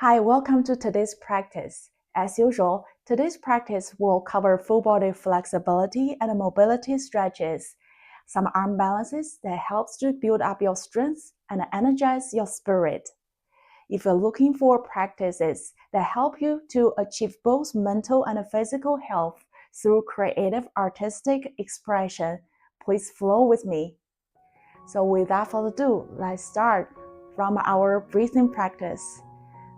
Hi, welcome to today's practice. As usual, today's practice will cover full body flexibility and mobility stretches, some arm balances that helps to build up your strength and energize your spirit. If you're looking for practices that help you to achieve both mental and physical health through creative artistic expression, please flow with me. So without further ado, let's start from our breathing practice.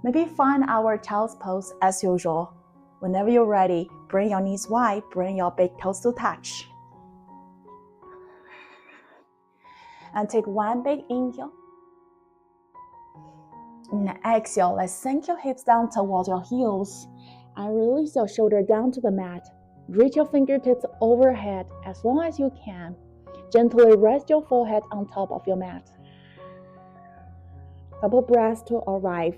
Maybe find our child's pose as usual. Whenever you're ready, bring your knees wide, bring your big toes to touch. And take one big inhale. And exhale, let's sink your hips down towards your heels. And release your shoulder down to the mat. Reach your fingertips overhead as long as you can. Gently rest your forehead on top of your mat. Couple breaths to arrive.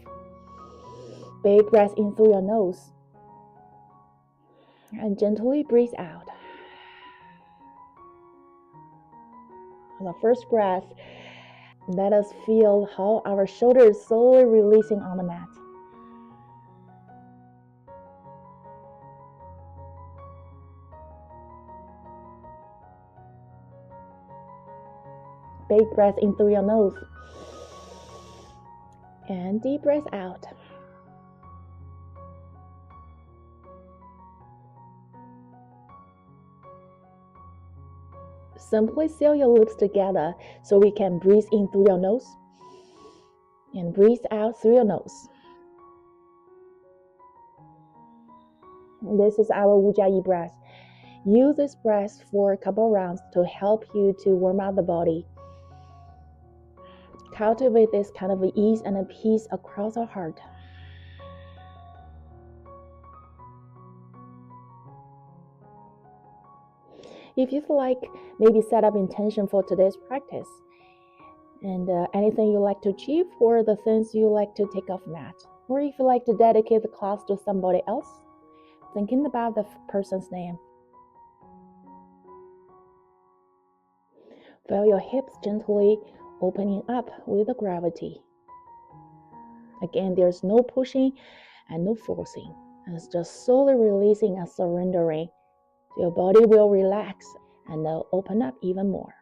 Big breath in through your nose. And gently breathe out. On the first breath, let us feel how our shoulders slowly releasing on the mat. Big breath in through your nose. And deep breath out. Simply seal your lips together so we can breathe in through your nose and breathe out through your nose. This is our Ujjayi breath. Use this breath for a couple rounds to help you to warm up the body. Cultivate this kind of ease and peace across our heart. If you'd like, maybe set up intention for today's practice and anything you like to achieve or the things you like to take off mat. Or if you like to dedicate the class to somebody else, thinking about the person's name. Feel your hips gently opening up with the gravity. Again, there's no pushing and no forcing. It's just slowly releasing and surrendering. So your body will relax and open up even more.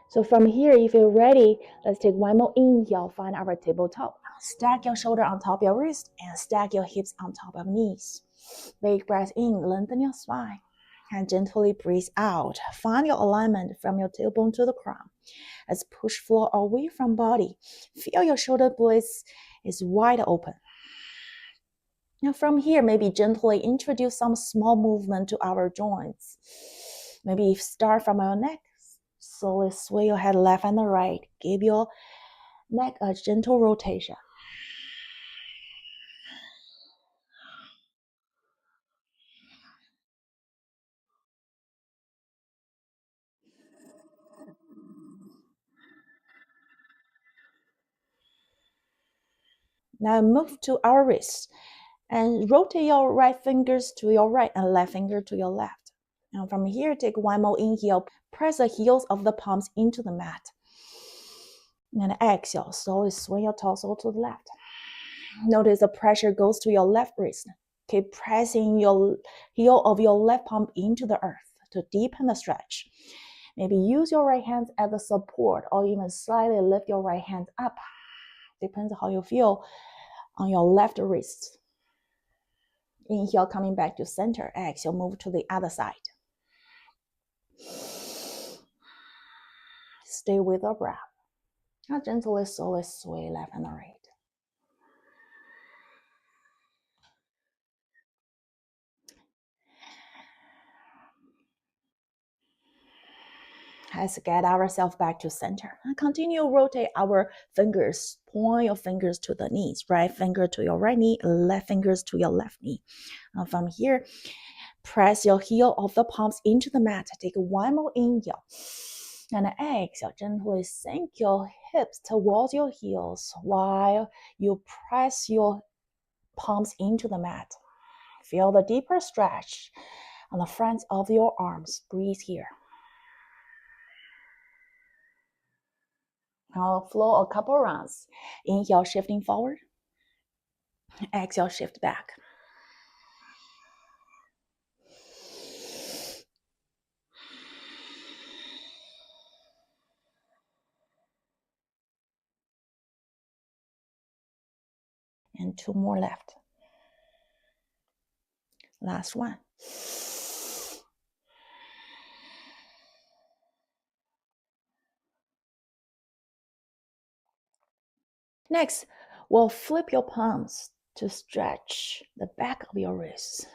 So from here, if you're ready, let's take one more inhale, find our tabletop. Stack your shoulder on top of your wrist and stack your hips on top of knees. Big breath in, lengthen your spine. And gently breathe out. Find your alignment from your tailbone to the crown. Let's push floor away from body. Feel your shoulder blades is wide open. Now from here, maybe gently introduce some small movement to our joints. Maybe start from your neck. Slowly sway your head left and right. Give your neck a gentle rotation. Now move to our wrists and rotate your right fingers to your right and left finger to your left. Now from here, take one more inhale. Press the heels of the palms into the mat. And exhale, slowly swing your torso to the left. Notice the pressure goes to your left wrist. Keep pressing your heel of your left palm into the earth to deepen the stretch. Maybe use your right hand as a support or even slightly lift your right hand up. Depends on how you feel on your left wrist. Inhale, coming back to center. Exhale, move to the other side. Stay with your breath. Now gently, slowly sway left and right. Let's get ourselves back to center. And continue to rotate our fingers. Point your fingers to the knees. Right finger to your right knee, left fingers to your left knee. Now from here, press your heel of the palms into the mat. Take one more inhale. And exhale, gently sink your hips towards your heels while you press your palms into the mat. Feel the deeper stretch on the front of your arms. Breathe here. I'll flow a couple rounds. Inhale, shifting forward. Exhale, shift back. And 2 more left. Last one. Next, we'll flip your palms to stretch the back of your wrists.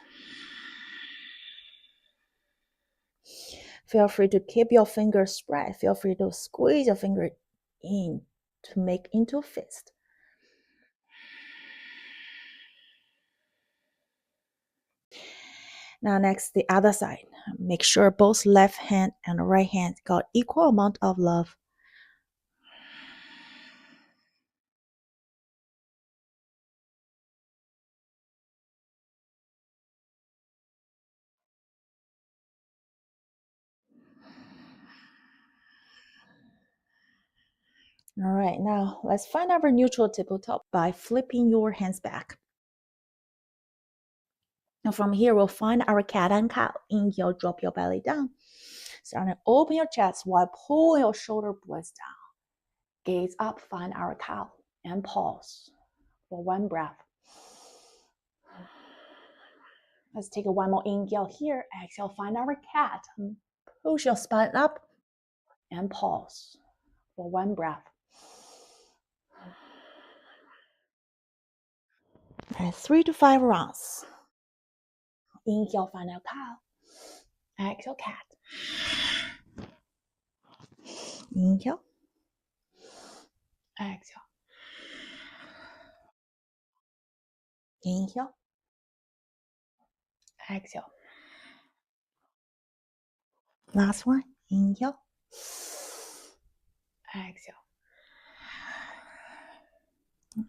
Feel free to keep your fingers spread. Feel free to squeeze your finger in to make into a fist. Now next, the other side. Make sure both left hand and right hand got equal amount of love. All right, now let's find our neutral tabletop by flipping your hands back. Now from here, we'll find our cat and cow. Inhale, drop your belly down. Start to open your chest while pull your shoulder blades down. Gaze up, find our cow, and pause for one breath. Let's take one more inhale here. Exhale, find our cat. Push your spine up and pause for one breath. And 3 to 5 rounds. Inhale, find our cow. Exhale, cat. Inhale. Exhale. Inhale. Exhale. Last one. Inhale. Exhale.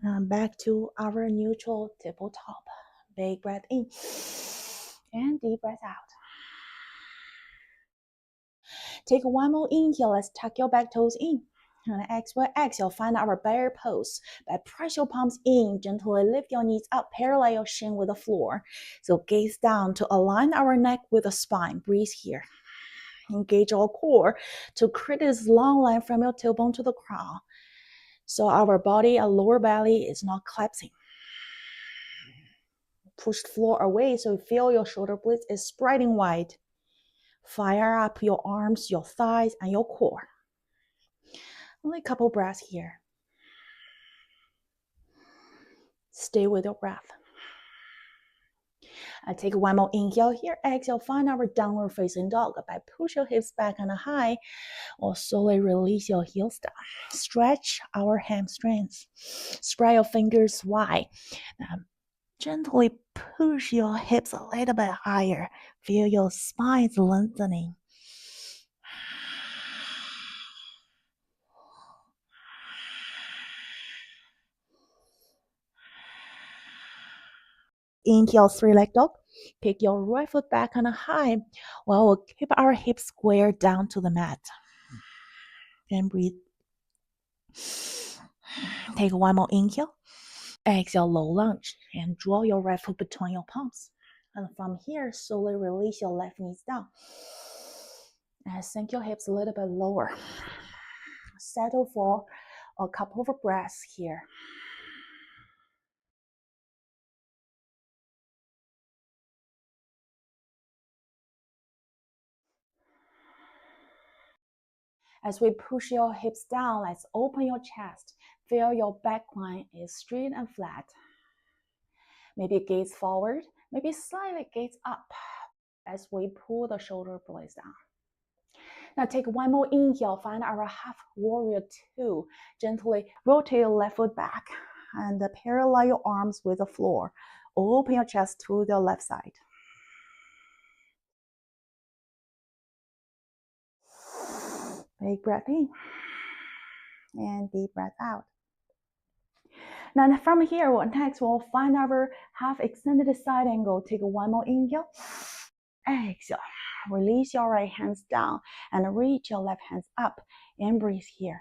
And back to our neutral tabletop. Big breath in and deep breath out. Take one more inhale. Let's tuck your back toes in. And exhale, find our bear pose. By press your palms in, gently lift your knees up, parallel your shin with the floor. So gaze down to align our neck with the spine. Breathe here. Engage our core to create this long line from your tailbone to the crown. So our body, our lower belly is not collapsing. Push the floor away so you feel your shoulder blades is spreading wide. Fire up your arms, your thighs, and your core. Only a couple breaths here. Stay with your breath. I take one more inhale here. Exhale, find our downward facing dog by push your hips back and high or slowly release your heels down. Stretch our hamstrings. Spread your fingers wide. Gently push your hips a little bit higher. Feel your spine lengthening. Inhale, 3-leg dog. Pick your right foot back and high while we'll keep our hips square down to the mat. And breathe. Take one more inhale. Exhale, low lunge and draw your right foot between your palms. And from here, slowly release your left knees down. And sink your hips a little bit lower. Settle for a couple of breaths here. As we push your hips down, let's open your chest. Feel your back line is straight and flat. Maybe gaze forward, maybe slightly gaze up as we pull the shoulder blades down. Now take one more inhale, find our half warrior 2. Gently rotate your left foot back and parallel your arms with the floor. Open your chest to the left side. Big breath in and deep breath out. Now from here, next we'll find our half extended side angle. Take one more inhale. Exhale. Release your right hands down and reach your left hands up and breathe here.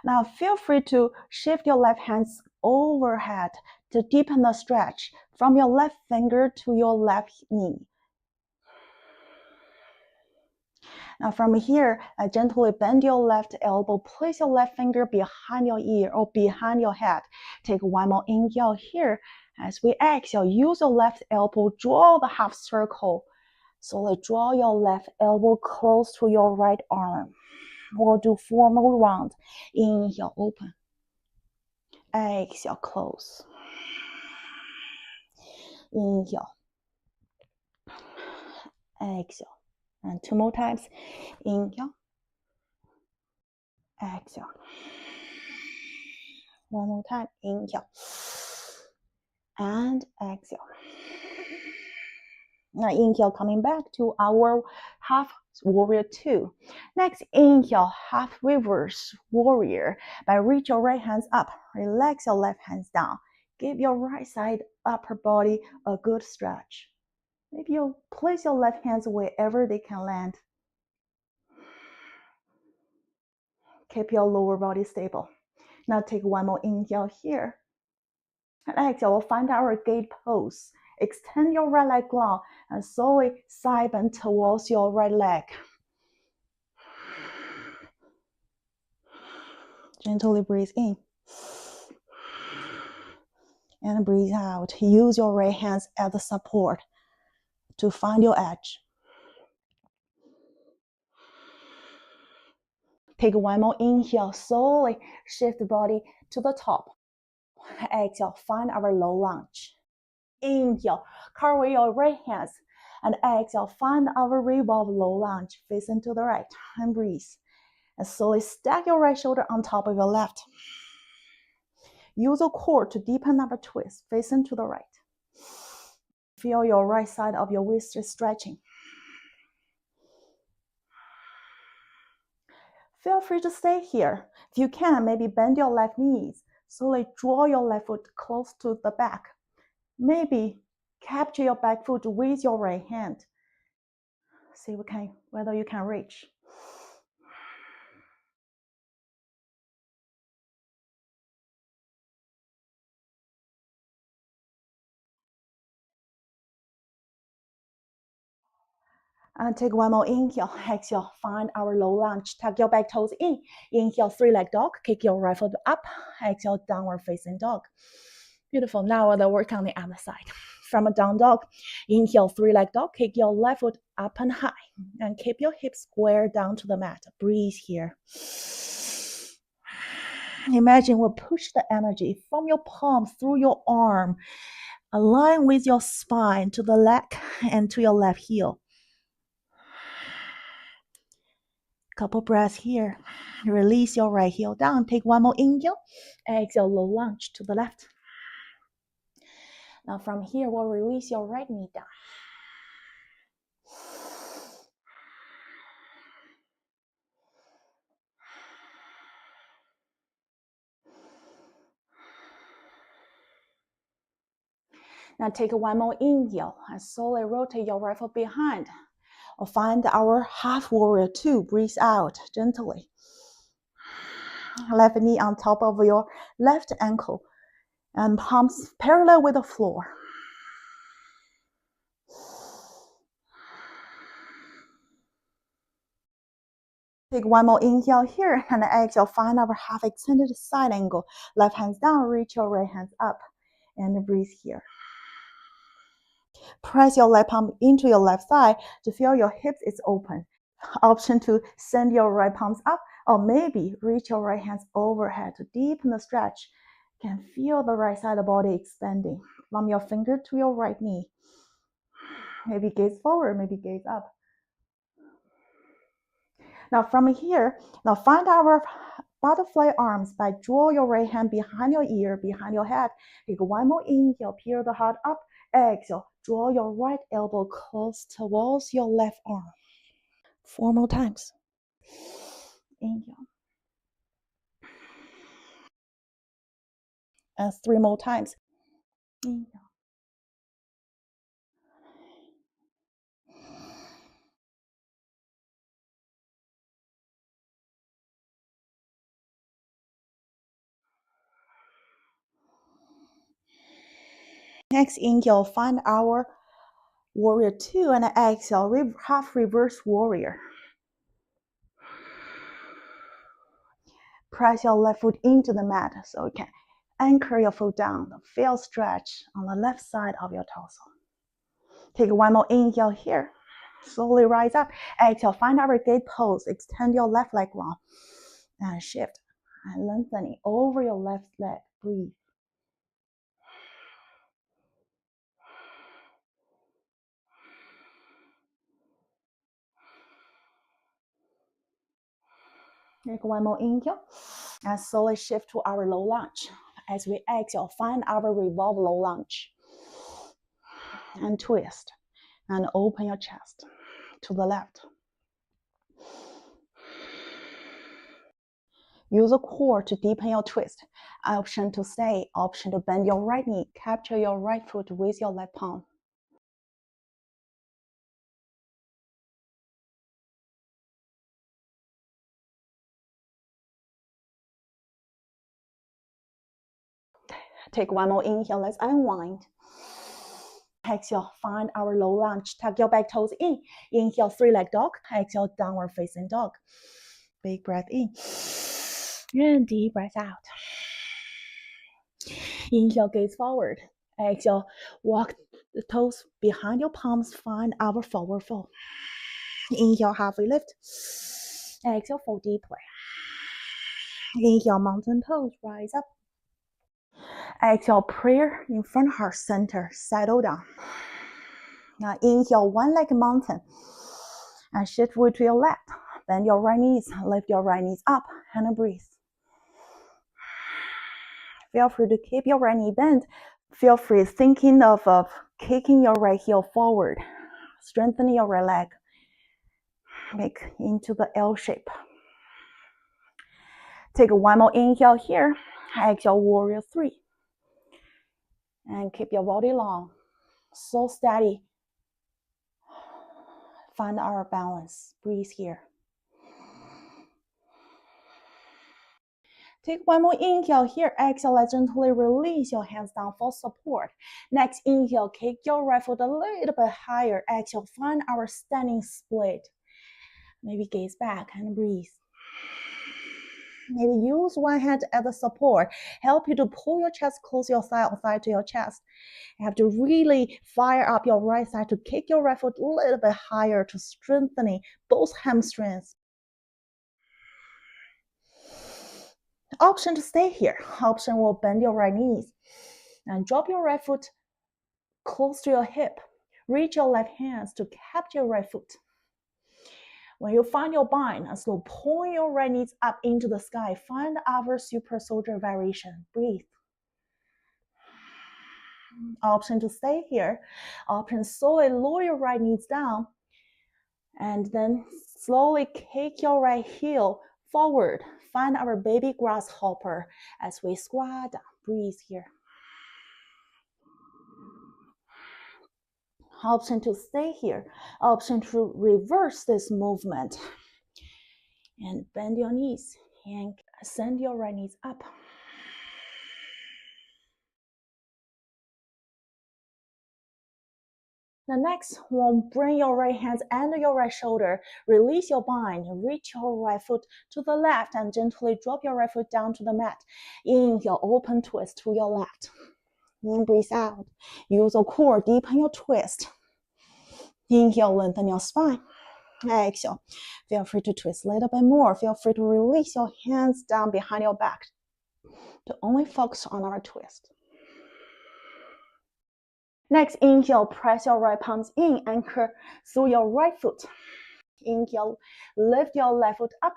Now feel free to shift your left hands overhead to deepen the stretch from your left finger to your left knee. Now from here, gently bend your left elbow, place your left finger behind your ear or behind your head. Take one more inhale here. As we exhale, use your left elbow, draw the half circle. Slowly draw your left elbow close to your right arm. We'll do 4 more rounds. Inhale, open. Exhale, close. Inhale. Exhale. And 2 more times. Inhale. Exhale. One more time. Inhale. And exhale. Now inhale, coming back to our half warrior 2. Next, inhale, half reverse warrior. By reach your right hands up, relax your left hands down. Give your right side upper body a good stretch. Maybe you place your left hands wherever they can land. Keep your lower body stable. Now take one more inhale here. And exhale, we'll find our gate pose. Extend your right leg long and slowly side bend towards your right leg. Gently breathe in. And breathe out. Use your right hands as a support to find your edge. Take one more inhale, slowly shift the body to the top. Exhale, find our low lunge. Inhale, carve your right hands. And exhale, find our revolve low lunge, facing to the right. And breathe. And slowly stack your right shoulder on top of your left. Use your core to deepen our twist, facing to the right. Feel your right side of your waist stretching. Feel free to stay here. If you can, maybe bend your left knees. Slowly draw your left foot close to the back. Maybe capture your back foot with your right hand. See whether you can reach. And take one more inhale. Exhale, find our low lunge. Tuck your back toes in. Inhale, 3-leg dog. Kick your right foot up. Exhale, downward facing dog. Beautiful. Now the work on the other side. From a down dog, inhale, 3-leg dog. Kick your left foot up and high. And keep your hips square down to the mat. Breathe here. Imagine we'll push the energy from your palm through your arm. Align with your spine to the leg and to your left heel. Couple breaths here. Release your right heel down. Take one more inhale. Exhale, low lunge to the left. Now from here, we'll release your right knee down. Now take one more inhale and slowly rotate your right foot behind. Or find our half warrior 2. Breathe out gently. Left knee on top of your left ankle and palms parallel with the floor. Take one more inhale here and exhale. Find our half extended side angle. Left hands down, reach your right hands up and breathe here. Press your left palm into your left side to feel your hips is open. Option to send your right palms up or maybe reach your right hands overhead to deepen the stretch. You can feel the right side of the body expanding from your finger to your right knee. Maybe gaze forward, maybe gaze up. Now from here, now find our butterfly arms by draw your right hand behind your ear, behind your head. Take one more inhale, peel the heart up. Exhale, draw your right elbow close towards your left arm. 4 more times. Inhale. And 3 more times. Inhale. Next inhale, find our warrior 2 and exhale, half reverse warrior. Press your left foot into the mat so you can anchor your foot down. Feel stretch on the left side of your torso. Take one more inhale here. Slowly rise up. Exhale, find our gate pose. Extend your left leg long and shift and lengthening over your left leg. Breathe. Take one more inhale and slowly shift to our low lunge. As we exhale, find our revolve low lunge and twist and open your chest to the left. Use the core to deepen your twist. Option to stay, option to bend your right knee. Capture your right foot with your left palm. Take one more inhale, let's unwind. Exhale, find our low lunge. Tuck your back toes in. Inhale, three-leg dog. Exhale, downward facing dog. Big breath in. And deep breath out. Inhale, gaze forward. Exhale, walk the toes behind your palms. Find our forward fold. Inhale, halfway lift. Exhale, fold deeply. Inhale, mountain pose, rise up. Exhale, prayer in front heart center, settle down. Now inhale, one leg mountain. And shift weight to your left. Bend your right knees, lift your right knees up, and breathe. Feel free to keep your right knee bent. Feel free thinking of kicking your right heel forward. Strengthening your right leg. Make into the L shape. Take one more inhale here. Exhale, warrior 3. And keep your body long. So steady. Find our balance. Breathe here. Take one more inhale here. Exhale, let's gently release your hands down for support. Next inhale, kick your right foot a little bit higher. Exhale, find our standing split. Maybe gaze back and breathe. Maybe use one hand as a support. Help you to pull your chest close your side to your chest. You have to really fire up your right side to kick your right foot a little bit higher to strengthening both hamstrings. Option to stay here. Option will bend your right knees and drop your right foot close to your hip. Reach your left hands to capture your right foot. When you find your bind, and slow point your right knees up into the sky. Find our super soldier variation. Breathe. Option to stay here. Option slowly lower your right knees down. And then slowly kick your right heel forward. Find our baby grasshopper as we squat down. Breathe here. Option to stay here. Option to reverse this movement. And bend your knees and send your right knees up. Now next, we'll bring your right hands under your right shoulder. Release your bind. Reach your right foot to the left and gently drop your right foot down to the mat. Inhale, open twist to your left. And breathe out. Use your core, deepen your twist. Inhale, lengthen your spine. Exhale. Feel free to twist a little bit more. Feel free to release your hands down behind your back to only focus on our twist. Next, inhale, press your right palms in, anchor through your right foot. Inhale, lift your left foot up.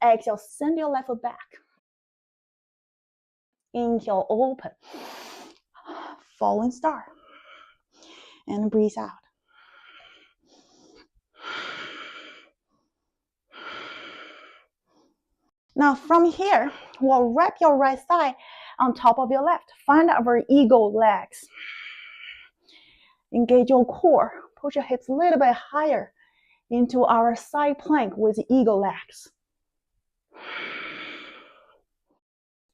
Exhale, send your left foot back. Inhale, open. Falling star. And breathe out. Now from here, we'll wrap your right thigh on top of your left. Find our eagle legs. Engage your core. Push your hips a little bit higher into our side plank with eagle legs.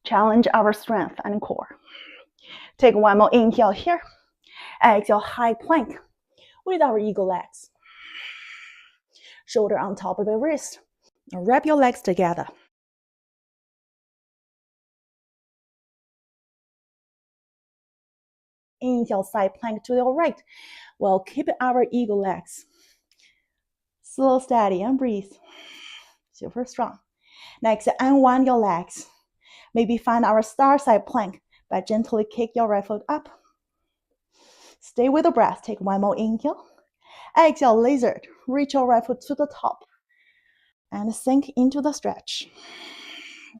Challenge our strength and core. Take one more inhale here. Exhale, high plank with our eagle legs. Shoulder on top of the wrist. Wrap your legs together. Inhale, side plank to your right. We'll keep our eagle legs. Slow, steady, and breathe. Super strong. Next, unwind your legs. Maybe find our star side plank, but gently kick your right foot up. Stay with the breath. Take one more inhale. Exhale, lizard. Reach your right foot to the top and sink into the stretch.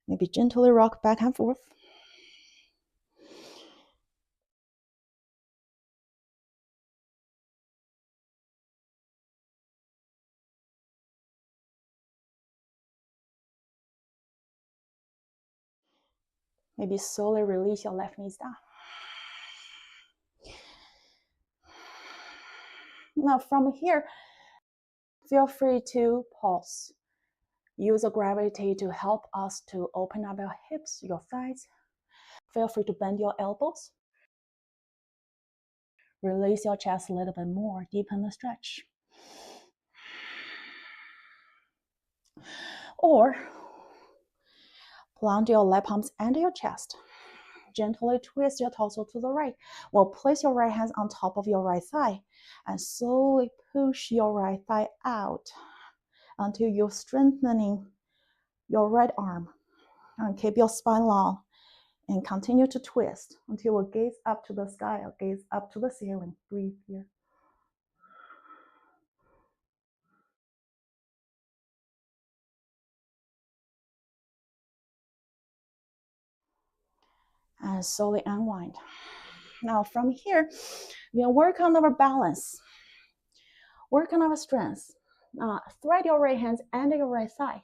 Maybe gently rock back and forth. Maybe slowly release your left knees down. Now from here, feel free to pause. Use the gravity to help us to open up your hips, your thighs. Feel free to bend your elbows. Release your chest a little bit more, deepen the stretch. Or plant your left palms under your chest. Gently twist your torso to the right. Well, place your right hand on top of your right thigh and slowly push your right thigh out until you're strengthening your right arm. And keep your spine long and continue to twist until you gaze up to the sky or gaze up to the ceiling. Breathe here. And slowly unwind. Now from here, we'll work on our balance. Work on our strength. Thread your right hands under your right thigh.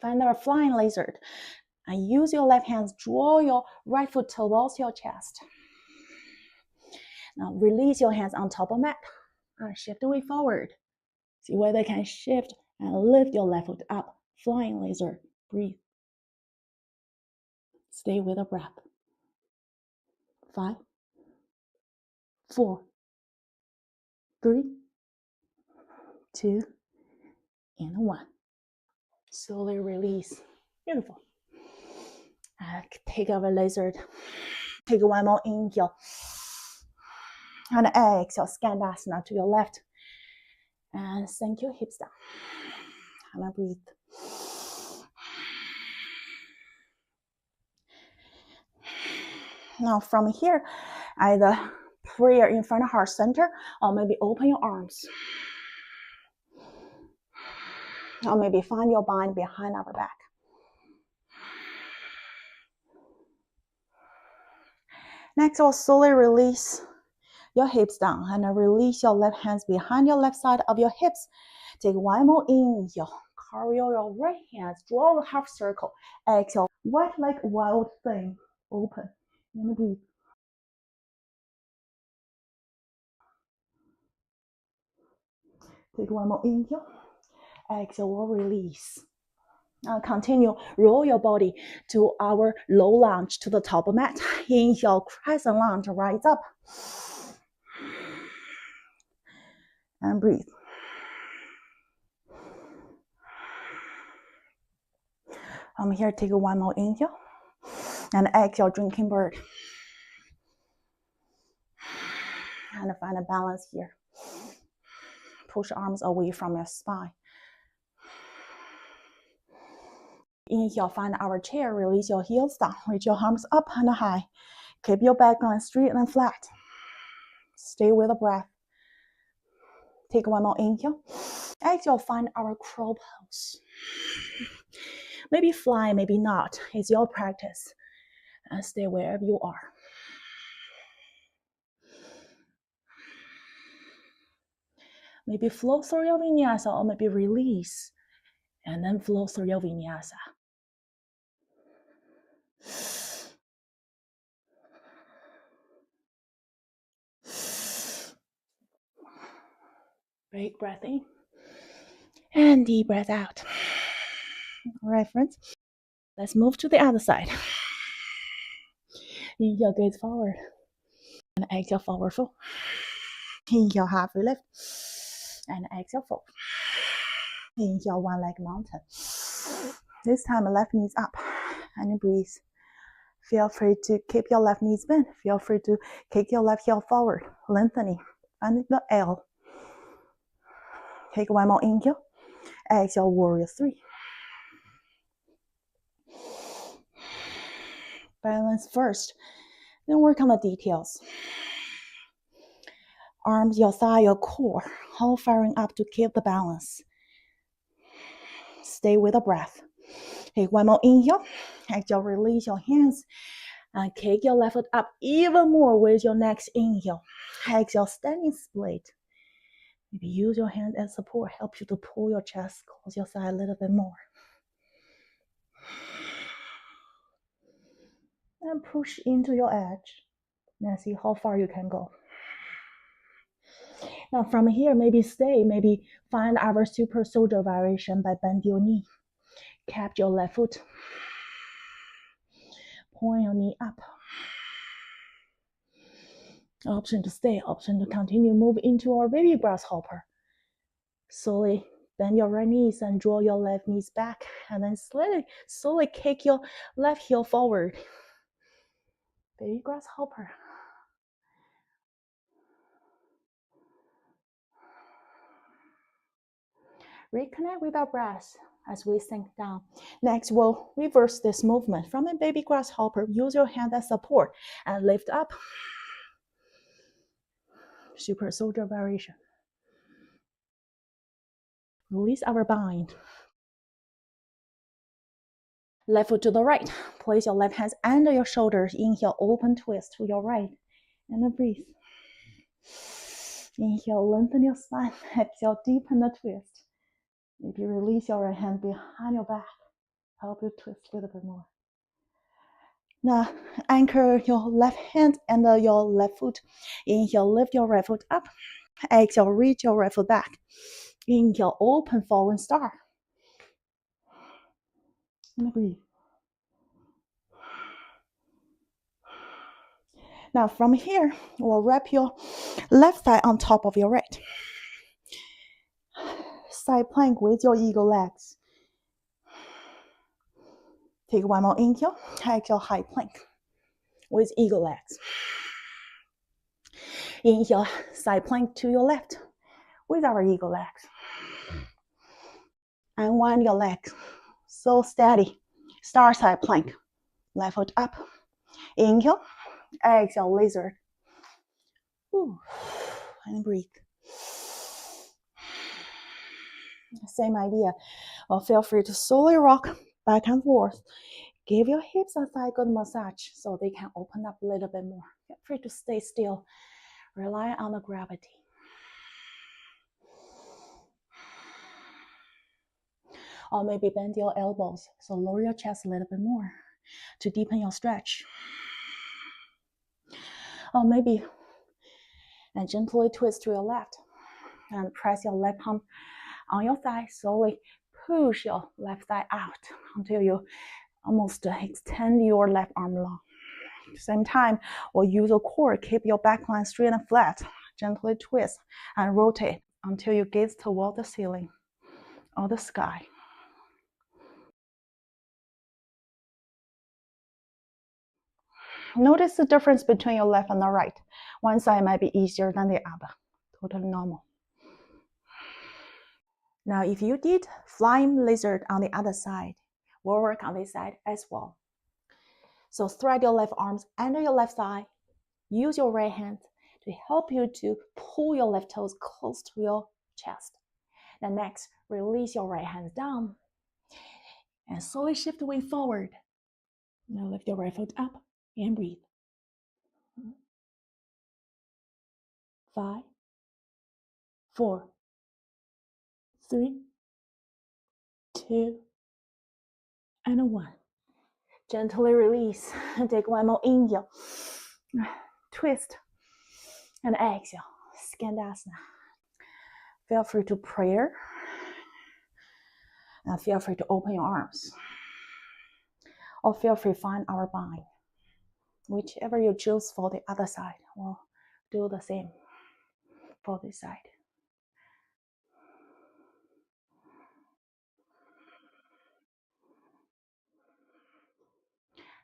Find our flying lizard. And use your left hand, draw your right foot towards your chest. Now release your hands on top of mat. Shift the weight forward. See whether you can shift and lift your left foot up. Flying lizard. Breathe. Stay with the breath. 5, 4, 3, 2, and 1. Slowly release. Beautiful. Take our lizard. Take one more inhale. And exhale, Skandasana to your left. And sink your hips down. And breathe. Now from here, either prayer in front of heart center, or maybe open your arms. Or maybe find your bind behind our back. Next, we'll slowly release your hips down and release your left hands behind your left side of your hips. Take one more inhale. Carry your right hands, draw a half circle. Exhale, wide like wild thing. Open and breathe. Take one more inhale. Exhale, we'll release. Now continue, roll your body to our low lunge to the top of mat. Inhale, crescent lunge, rise up. And breathe. From here, take one more inhale. And exhale, drinking bird. And find a balance here. Push arms away from your spine. Inhale, find our chair, release your heels down, reach your arms up and high. Keep your back line straight and flat. Stay with the breath. Take one more inhale. Exhale, find our crow pose. Maybe fly, maybe not. It's your practice. And stay wherever you are. Maybe flow through your vinyasa or maybe release and then flow through your vinyasa. Big breath in and deep breath out. All right, friends, let's move to the other side. Inhale, gaze forward. And exhale, forward fold. Inhale, halfway lift. And exhale, fold. Inhale, one leg mountain. This time, left knees up. And breathe. Feel free to keep your left knees bent. Feel free to kick your left heel forward, lengthening under the L. Take one more inhale. Exhale, warrior three. Balance first, then work on the details. Arms, your thigh, your core, all firing up to keep the balance. Stay with the breath. Take one more inhale. Exhale, release your hands and kick your left foot up even more with your next inhale. Exhale, standing split. Maybe use your hand as support, help you to pull your chest, close your thigh a little bit more. And push into your edge. And see how far you can go. Now from here, maybe stay, maybe find our super soldier variation by bend your knee. Cap your left foot. Point your knee up. Option to stay, option to continue, move into our baby grasshopper. Slowly bend your right knees and draw your left knees back, and then slowly kick your left heel forward. Baby grasshopper. Reconnect with our breath as we sink down. Next, we'll reverse this movement. From a baby grasshopper, use your hand as support and lift up. Super soldier variation. Release our bind. Left foot to the right. Place your left hands under your shoulders. Inhale, open twist to your right. And then breathe. Inhale, lengthen your spine. Exhale, deepen the twist. Maybe release your right hand behind your back. Help you twist a little bit more. Now, anchor your left hand under your left foot. Inhale, lift your right foot up. Exhale, reach your right foot back. Inhale, open falling star. And breathe. Now, from here, we'll wrap your left thigh on top of your right. Side plank with your eagle legs. Take one more inhale. Exhale, high plank with eagle legs. Inhale, side plank to your left with our eagle legs. Unwind your legs. So steady. Star side plank. Left foot up. Inhale. Exhale, lizard. Ooh. And breathe. Same idea. Well, feel free to slowly rock back and forth. Give your hips a thigh good massage so they can open up a little bit more. Feel free to stay still. Rely on the gravity. Or maybe bend your elbows, so lower your chest a little bit more to deepen your stretch. Or maybe and gently twist to your left and press your left palm on your thigh. Slowly push your left thigh out until you almost extend your left arm long. At the same time, we'll use a core. Keep your back line straight and flat. Gently twist and rotate until you gaze toward the ceiling or the sky. Notice the difference between your left and the right. One side might be easier than the other. Totally normal. Now, if you did flying lizard on the other side, we'll work on this side as well. So thread your left arms under your left thigh. Use your right hand to help you to pull your left toes close to your chest. Then next, release your right hand down and slowly shift the weight forward. Now lift your right foot up and breathe. 5, 4, 3, 2, and 1. Gently release and take one more inhale. Twist and exhale. Skandasana. Feel free to prayer and feel free to open your arms. Or feel free to find our bind. Whichever you choose for the other side. We'll Do the same for this side.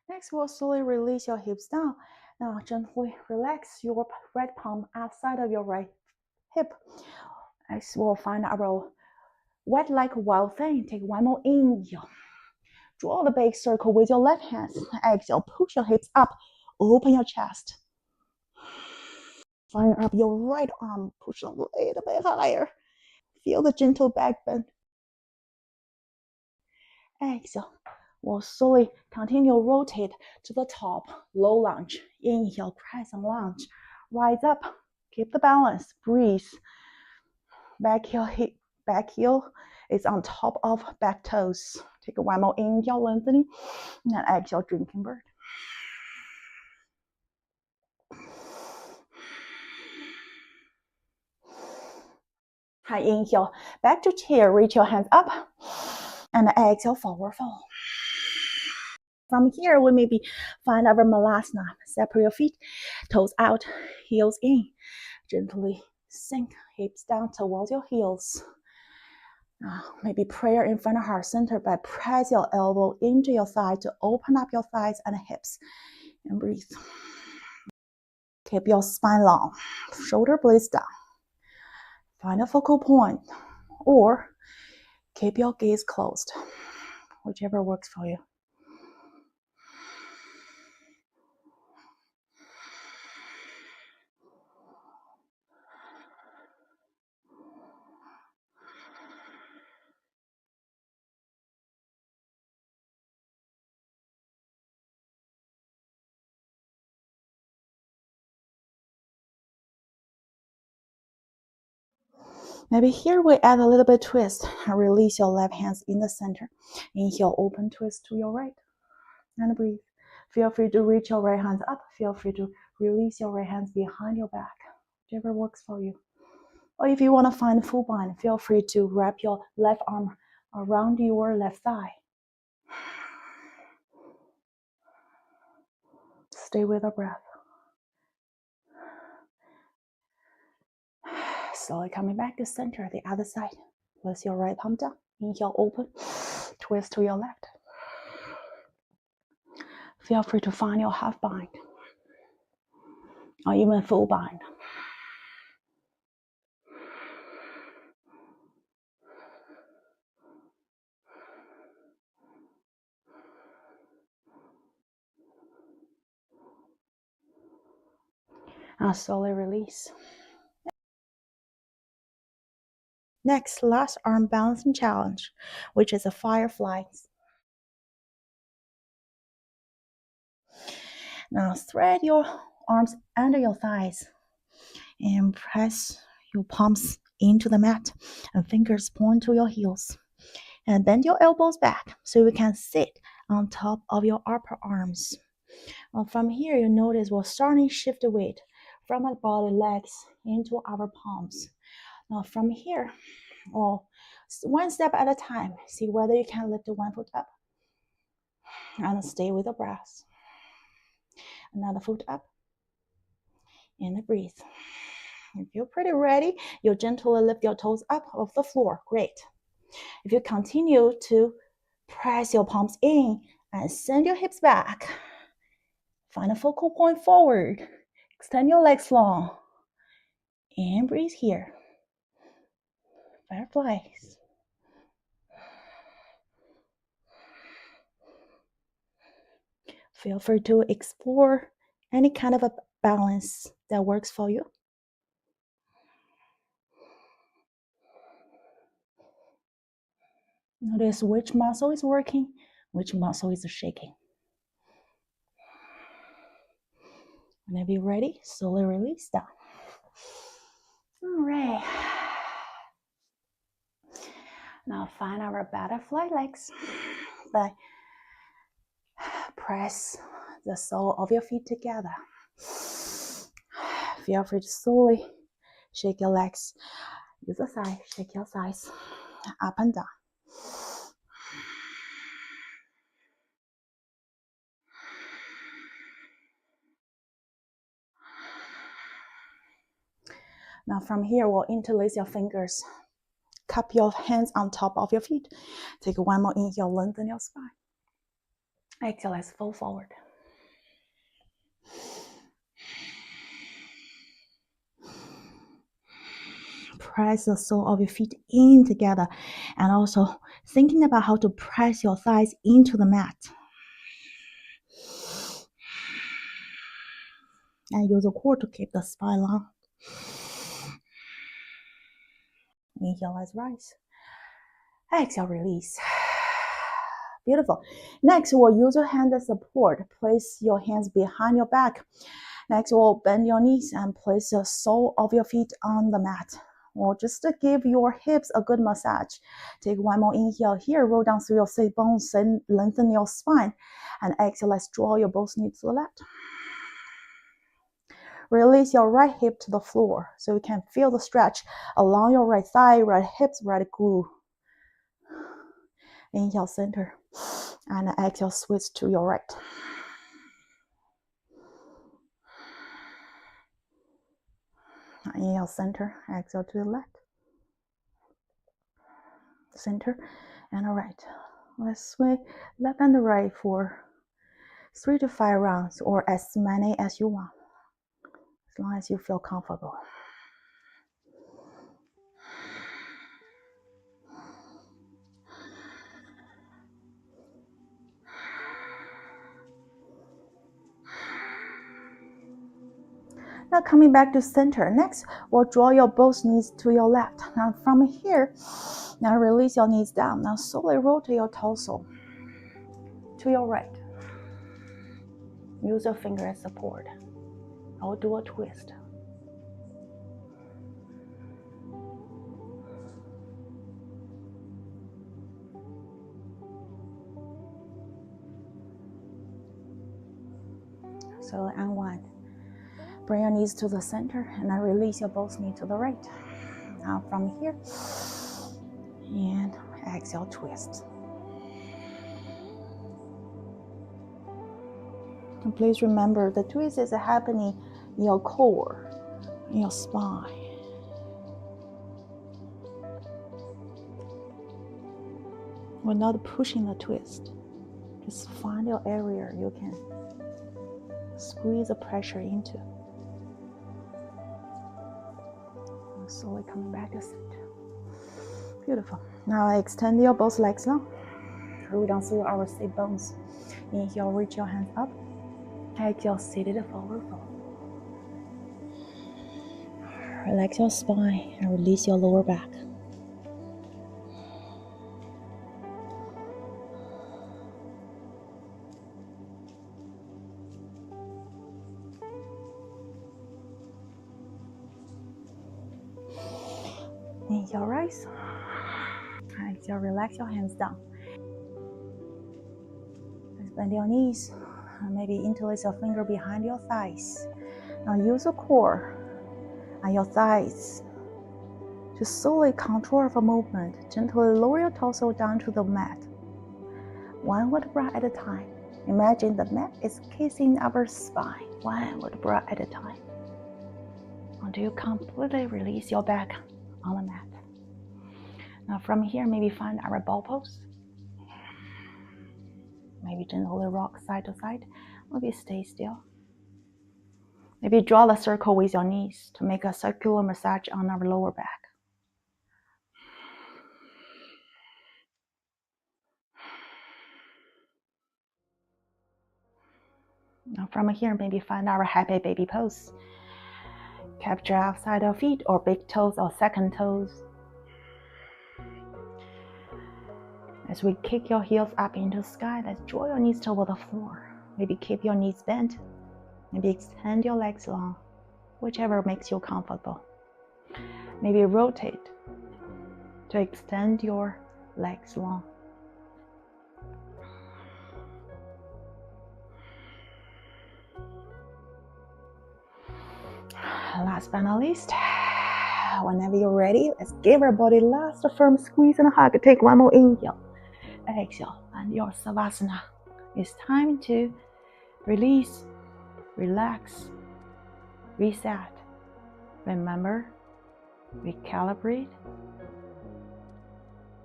Next, we'll slowly release your hips down. Now, gently relax your right palm outside of your right hip. Next, we'll find our wet like wild thing. Take one more inhale. Draw the big circle with your left hand. Exhale, push your hips up. Open your chest. Fire up your right arm. Push a little bit higher. Feel the gentle back bend. Exhale. We'll slowly continue rotate to the top. Low lunge. Inhale, crescent lunge. Rise up. Keep the balance. Breathe. Back heel is on top of back toes. Take one more inhale, lengthening, and exhale, drinking bird. High inhale, back to chair, reach your hands up, and exhale, forward fold. From here, we maybe find our malasana. Separate your feet, toes out, heels in. Gently sink hips down towards your heels. Maybe prayer in front of heart center, but press your elbow into your thigh to open up your thighs and hips. And breathe. Keep your spine long, shoulder blades down. Find a focal point, or keep your gaze closed, whichever works for you. Maybe here we add a little bit twist and release your left hands in the center. Inhale, open twist to your right and breathe. Feel free to reach your right hands up. Feel free to release your right hands behind your back, whichever works for you. Or if you want to find full bind, feel free to wrap your left arm around your left thigh. Stay with the breath. Slowly coming back to center, the other side. Place your right palm down. Inhale, open. Twist to your left. Feel free to find your half bind or even full bind. And slowly release. Next, last arm balancing challenge, which is a firefly. Now thread your arms under your thighs and press your palms into the mat and fingers point to your heels. And bend your elbows back so you can sit on top of your upper arms. From here, you notice we're starting to shift the weight from our body, legs into our palms. Now from here, one step at a time, see whether you can lift one foot up and stay with the breath. Another foot up and breathe. If you're pretty ready, you'll gently lift your toes up off the floor. Great. If you continue to press your palms in and send your hips back, find a focal point forward. Extend your legs long and breathe here. Fireflies. Feel free to explore any kind of a balance that works for you. Notice which muscle is working, which muscle is shaking. Whenever you're ready, slowly release down. All right. Now find our butterfly legs. Press the sole of your feet together. Feel free to slowly shake your legs. Use the thigh, shake your thighs up and down. Now from here, we'll interlace your fingers. Cup your hands on top of your feet. Take one more inhale, lengthen your spine. Exhale, let's fold forward. Press the sole of your feet in together, and also thinking about how to press your thighs into the mat. And use the core to keep the spine long. Inhale, let's rise. Exhale, release. Beautiful. Next, we'll use your hand as support. Place your hands behind your back. Next, we'll bend your knees and place the sole of your feet on the mat. Or just to give your hips a good massage. Take one more inhale here. Roll down through your sit bones and lengthen your spine. And exhale, let's draw your both knees to the left. Release your right hip to the floor so you can feel the stretch along your right thigh, right hips, right glute. Inhale, center. And exhale, switch to your right. Inhale, center. Exhale to the left. Center and right. Let's swing left and right for 3 to 5 rounds, or as many as you want, as long as you feel comfortable. Now coming back to center. Next, we'll draw your both knees to your left. Now from here, now release your knees down. Now slowly rotate your torso to your right. Use your finger as support. I'll do a twist. So unwind. Bring your knees to the center and then release your both knees to the right. Now from here, and exhale, twist. And please remember, the twist is happening in your core, in your spine. We're not pushing the twist. Just find your area you can squeeze the pressure into. And slowly coming back to center. Beautiful. Now extend your both legs long. Roll down through our sit bones. Inhale, reach your hands up. Exhale, seated forward fold. Relax your spine and release your lower back. Inhale, rise. Exhale, relax your hands down. Bend your knees. Maybe interlace your finger behind your thighs. Now use the core and your thighs to slowly control the movement. Gently lower your torso down to the mat. One vertebra at a time. Imagine the mat is kissing our spine. One vertebra at a time. Until you completely release your back on the mat. Now from here, maybe find our ball pose. Maybe gently rock side to side. Maybe stay still. Maybe draw the circle with your knees to make a circular massage on our lower back. Now from here, maybe find our happy baby pose. Capture outside your feet or big toes or second toes. As we kick your heels up into the sky, let's draw your knees toward the floor. Maybe keep your knees bent. Maybe extend your legs long, whichever makes you comfortable. Maybe rotate to extend your legs long. Last but not least, whenever you're ready, let's give our body last firm squeeze and hug. Take one more inhale. Exhale, and your Savasana. It's time to release, relax, reset. Remember, recalibrate,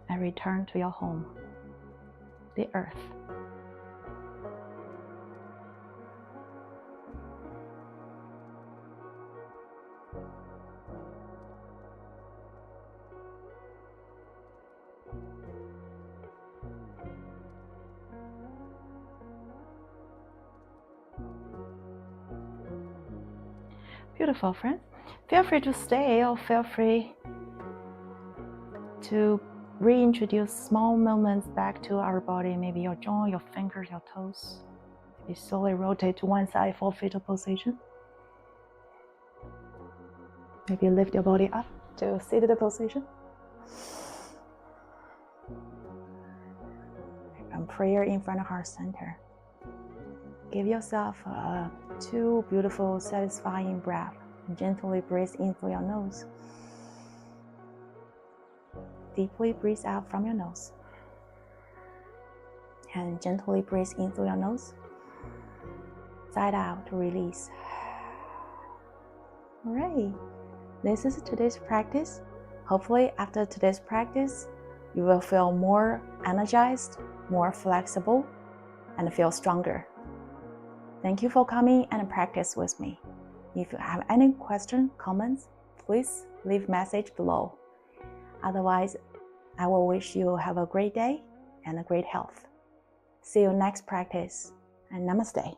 and return to your home, the earth. Beautiful, friends. Feel free to stay or feel free to reintroduce small movements back to our body. Maybe your jaw, your fingers, your toes. Maybe slowly rotate to one side for fetal position. Maybe lift your body up to seated position. And prayer in front of heart center. Give yourself 2 beautiful, satisfying breaths. Gently breathe in through your nose. Deeply breathe out from your nose. And gently breathe in through your nose. Side out to release. Alright, this is today's practice. Hopefully after today's practice, you will feel more energized, more flexible, and feel stronger. Thank you for coming and practice with me. If you have any questions, comments, please leave a message below. Otherwise, I will wish you have a great day and a great health. See you next practice, and Namaste.